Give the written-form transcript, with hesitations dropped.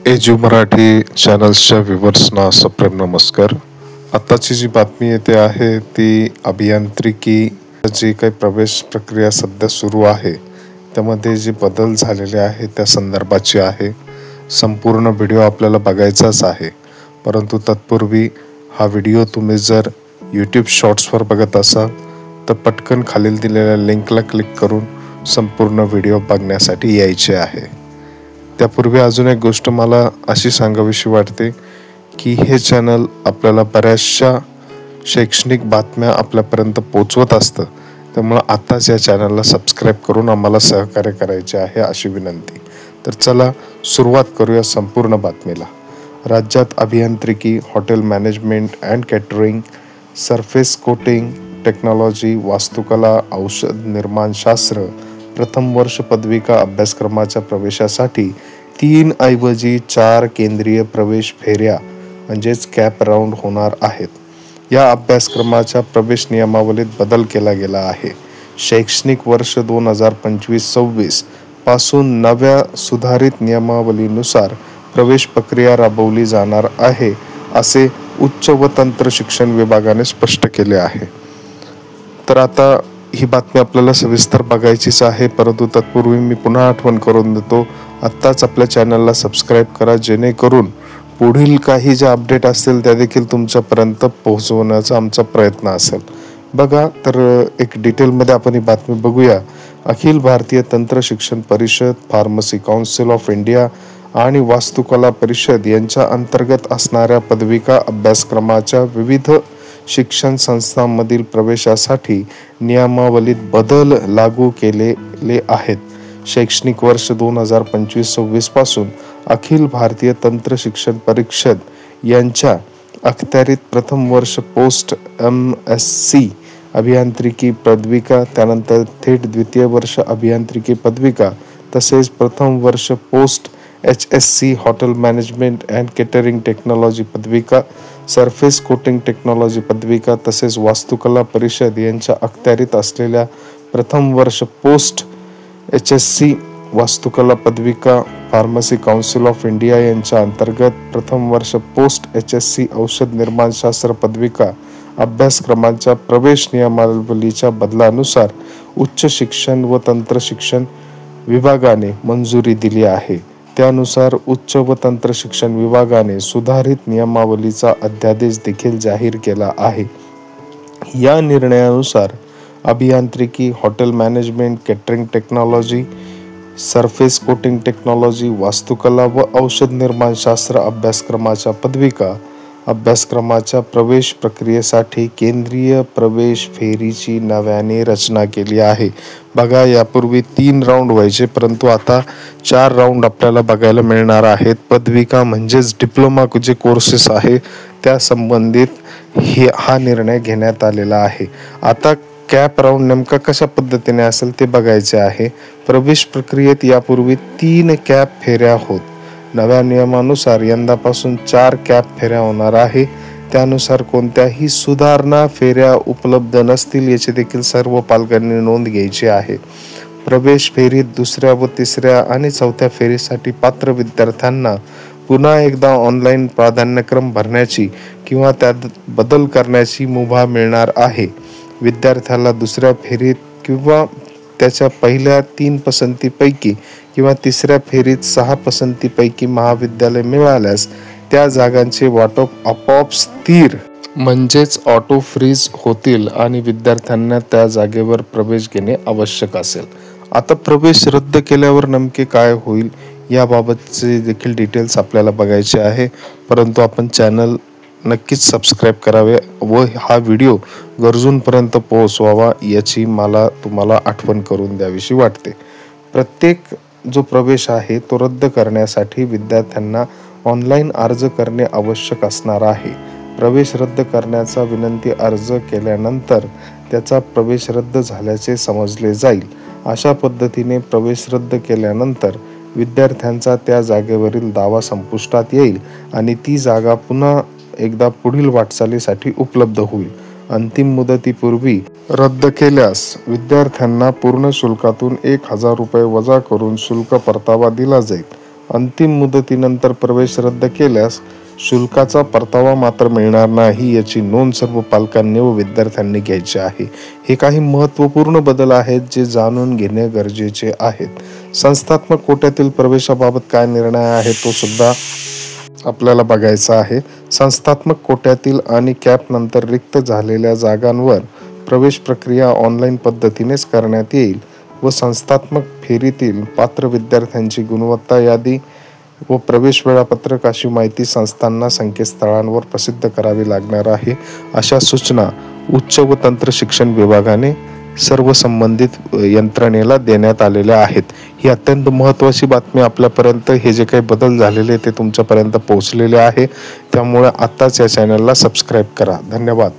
Edu Marathi चॅनल्सच्या व्ह्यूवर्सना सप्रेम नमस्कार। आताची जी बातमी येते आहे ती अभियांत्रिकी जी काही प्रवेश प्रक्रिया सध्या सुरू आहे त्यामध्ये जे बदल झालेले आहे त्या संदर्भाची आहे। संपूर्ण व्हिडिओ आपल्याला बघायचाच आहे, परंतु तत्पूर्वी हा व्हिडिओ तुम्ही जर यूट्यूब शॉर्ट्सवर बघत असाल तर पटकन खालील दिलेल्या लिंकला क्लिक करून संपूर्ण व्हिडिओ बघण्यासाठी यायचे आहे। त्यापूर्वी अजून एक गोष्ट मला अशी सांगावीशी वाटते की हे चॅनल आपल्याला बऱ्याचशा शैक्षणिक बातम्या आपल्यापर्यंत पोहोचवत असतं, त्यामुळे आताच या चॅनलला सबस्क्राईब करून आम्हाला सहकार्य करायचे आहे अशी विनंती। तर चला सुरुवात करूया संपूर्ण बातमीला। राज्यात अभियांत्रिकी, hotel management and catering, surface coating technology, वास्तुकला, औषध निर्माण शास्त्र प्रथम वर्ष पदविका अभ्यासक्रमाच्या प्रवेशासाठी 3 ऐवजी 4 केंद्रीय प्रवेश फेऱ्या म्हणजेच कॅप राऊंड होणार आहेत। या अभ्यासक्रमाच्या प्रवेश नियमावलीत बदल केला गेला आहे। शैक्षणिक वर्ष 2025-26 पासून नव्या सुधारित नियमावलीनुसार प्रवेश प्रक्रिया राबवली जाणार आहे असे उच्च व तंत्र शिक्षण विभागाने स्पष्ट केले आहे। तर आता ही बातमी आपल्याला सविस्तर बघायचीच आहे, परंतु तत्पूर्वी मी पुन्हा आठवण करून देतो, आत्ताच आपल्या चॅनलला सबस्क्राईब करा जेणेकरून पुढील काही ज्या अपडेट असतील त्या देखील तुमच्यापर्यंत पोहोचवण्याचा आमचा प्रयत्न असेल। बघा तर एक डिटेलमध्ये आपण ही बातमी बघूया। अखिल भारतीय तंत्र शिक्षण परिषद, फार्मसी काउन्सिल ऑफ इंडिया आणि वास्तुकला परिषद यांच्या अंतर्गत असणाऱ्या पदविका अभ्यासक्रमाच्या विविध शिक्षण संस्थांमधील प्रवेशासाठी नियमावलीत बदल लागू केलेले आहेत। शैक्षणिक वर्ष 2025-26 पासून अखिल भारतीय तंत्र शिक्षण परिषद यांच्या अखत्यारीत प्रथम वर्ष पोस्ट MSc अभियांत्रिकी पदविका, त्यानंतर थेट द्वितीय वर्ष अभियांत्रिकी पदविका तसेच प्रथम वर्ष post HSc hotel management and catering technology पदविका, सरफेस कोटिंग टेक्नॉलॉजी पदविका तसेच वास्तुकला परिषद यांच्या अखत्यारीत असलेल्या प्रथम वर्ष पोस्ट HSc वास्तुकला पदविका, फार्मसी काउन्सिल ऑफ इंडिया यांच्या अंतर्गत प्रथम वर्ष पोस्ट HSc औषध निर्माण शास्त्र पदविका अभ्यासक्रमांच्या प्रवेश नियमावलीच्या बदलानुसार उच्च शिक्षण व तंत्र शिक्षण विभागाने मंजुरी दिली आहे। त्यानुसार उच्च व तंत्र शिक्षण विभागाने सुधारित नियमावलीचा अध्यादेश देखील जाहीर केला आहे। या निर्णयानुसार अभियांत्रिकी, hotel management, catering technology, surface coating technology, वास्तुकला व औषध निर्माण शास्त्र अभ्यासक्रमाच्या पदविका अभ्यासक्रमाच्या प्रवेश प्रक्रियेसाठी केंद्रीय प्रवेश फेरीची नव्याने रचना केली आहे। बघा, यापूर्वी 3 राऊंड व्हायचे, परंतु आता 4 राऊंड आपल्याला बघायला मिळणार आहेत। पदविका म्हणजेच डिप्लोमा जे कोर्सेस आहे त्या संबंधित हा निर्णय घेण्यात आलेला आहे। आता कॅप राऊंड नेमका कशा पद्धतीने असेल ते बघायचे आहे। प्रवेश प्रक्रियेत यापूर्वी 3 कॅप फेऱ्या होत। नव्या नियमानुसार यंदापासून 4 कॅप फेऱ्या होणार आहे। त्यानुसार कोणत्याही सुधारणा फेऱ्या उपलब्ध नसतील याची देखील सर्व पालकांनी नोंद घ्यायची आहे। प्रवेश फेरीत दुसऱ्या व तिसऱ्या आणि चौथ्या फेरीसाठी पात्र विद्यार्थ्यांना पुन्हा एकदा ऑनलाईन प्राधान्यक्रम भरण्याची किंवा त्यात बदल करण्याची मुभा मिळणार आहे। विद्यार्थ्याला दुसऱ्या फेरीत किंवा त्याच्या पहिल्या 3 पसंतीपैकी किंवा तिसऱ्या फेरीत 6 पसंतीपैकी महाविद्यालय मिळाल्यास त्या जागांचे वाटप आपोआप स्थिर म्हणजेच ऑटो फ्रीज होतील आणि विद्यार्थ्यांना त्या जागेवर प्रवेश घेणे आवश्यक असेल। आता प्रवेश रद्द केल्यावर नेमके काय होईल याबाबतचे देखील डिटेल्स आपल्याला बघायचे आहे, परंतु आपण चॅनल नक्कीच सबस्क्राईब करावे व हा व्हिडिओ गरजूंपर्यंत पोहोचवावा याची मला तुम्हाला आठवण करून द्यावीशी वाटते। प्रत्येक जो प्रवेश आहे तो रद्द करण्यासाठी विद्यार्थ्यांना ऑनलाईन अर्ज करणे आवश्यक असणार आहे। प्रवेश रद्द करण्याचा विनंती अर्ज केल्यानंतर त्याचा प्रवेश रद्द झाल्याचे समजले जाईल। अशा पद्धतीने प्रवेश रद्द केल्यानंतर विद्यार्थ्यांचा त्या जागेवरील दावा संपुष्टात येईल आणि ती जागा पुन्हा एकदा पुढील वाटचालीसाठी उपलब्ध होईल। अंतिम मुदतीपूर्वी रद्द केल्यास विद्यार्थ्यांना पूर्ण शुल्कातून 1000 रुपये वजा करून शुल्क परतावा दिला जाईल। अंतिम मुदतीनंतर प्रवेश रद्द केल्यास शुल्काचा परतावा मात्र मिळणार नाही, याची नोंद सर्व पालकांनी व विद्यार्थ्यांनी घ्यायची आहे. हे काही महत्त्वपूर्ण बदल आहेत जे जाणून घेणे गरजेचे आहेत. संस्थात्मक कोट्यातील प्रवेशाबाबत काय निर्णय आहे तो सुद्धा आपल्याला बघायचा आहे. संस्थात्मक कोट्यातील आणि कॅप नंतर रिक्त झालेल्या जागांवर प्रवेश प्रक्रिया ऑनलाईन पद्धतीनेच करण्यात येईल व संस्थात्मक फेरीतील पात्र विद्यार्थ्यांची गुणवत्ता यादी व प्रवेश वेळापत्रक अशी माहिती संस्थांना संकेतस्थळांवर प्रसिद्ध करावी लागणार आहे. अशा सूचना उच्च व तंत्र शिक्षण विभागाने सर्व संबंधित यंत्रणेला देण्यात आलेल्या आहेत. ही अत्यंत महत्त्वाची बातमी आपल्यापर्यंत, हे जे काही बदल झालेले ते तुमच्यापर्यंत पोहोचलेले आहे. त्यामुळे आत्ताच या चॅनलला सबस्क्राईब करा. धन्यवाद.